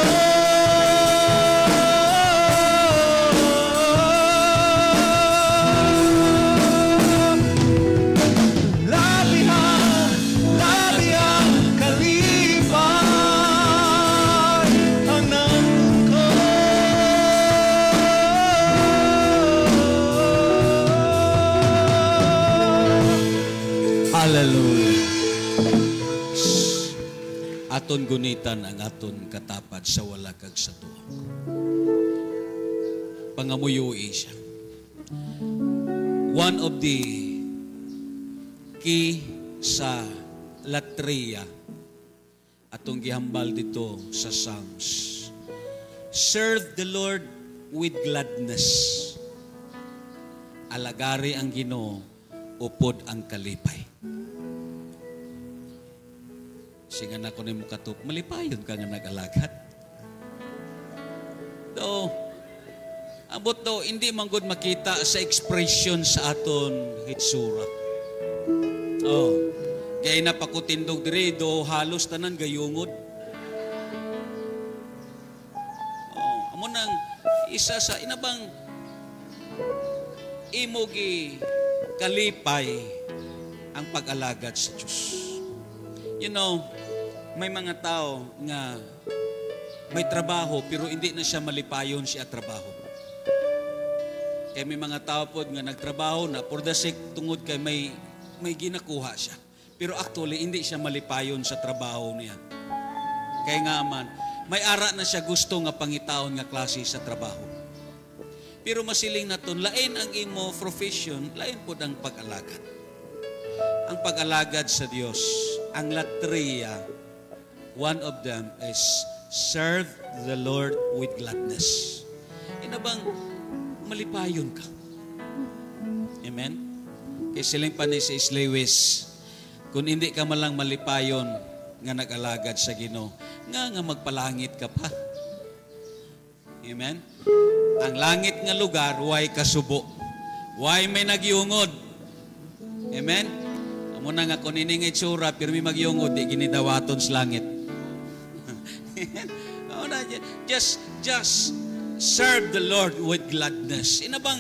Labihan, labihan, kalipay ang nangkong ko. Hallelujah. Aton gunitan ang aton katapat sa wala kag sa tuwa. Pangamuyuhi siya. One of the key sa latria atong gihambal dito sa Psalms. Serve the Lord with gladness. Alagari ang Ginoo, upod ang kalipay. Singa na ko ni mo katuk, malipayon ka nga nag-alagat. Do, abot do, hindi man gud makita sa expression sa aton hitsura. Oh, kaya napakutindog diri do, halos tanan gayungod. Oh, amo nang isa sa inabang imogi kalipay ang pag-alagad sa Diyos. You know, may mga tao nga may trabaho pero hindi na siya malipayon siya trabaho. Kaya may mga tao po nga nagtrabaho na for the sake tungod kay may ginakuha siya. Pero actually hindi siya malipayon sa trabaho niya. Kaya nga man, may ara na siya gusto nga pangitaon nga klase sa trabaho. Pero masiling naton, lain ang imo profession, lain po ang pag-alagad. Ang pag-alagad sa Diyos, ang latria, one of them is serve the Lord with gladness. Inabang malipayon ka. Amen? Kaya siling pa ni si Lewis, kung hindi ka malang malipayon nga nag-alagad sa Ginoo, nga magpalangit ka pa. Amen? Ang langit nga lugar, way kasubo. Way may nagyungod. Amen? Amo na nga kung ining itsura, pero may magyungod, di ginidawaton sa langit. Just serve the Lord with gladness. Inabang,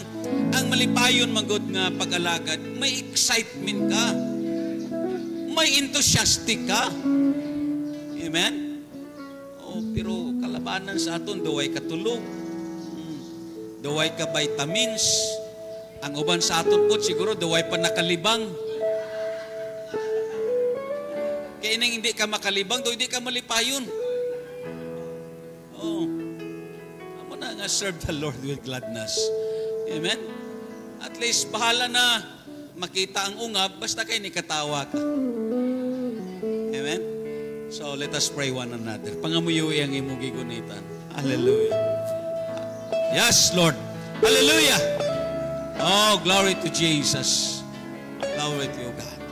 ang malipayon manggod nga pag-alagad, may excitement ka. May enthusiastic ka. Amen? Oh, pero kalabanan sa aton, duway katulog. Duway ka vitamins. Ang uban sa aton po, siguro duway pa nakalibang. Kaya nang hindi ka makalibang, do hindi ka malipayon. Oh. Amo na nga serve the Lord with gladness. Amen? At least bahala na makita ang ungab, basta kayo nikatawa ka. Amen? So let us pray one another. Pangamuyuwi ang imong gigunitan. Hallelujah. Yes, Lord. Hallelujah. Oh, glory to Jesus. Glory to you, God.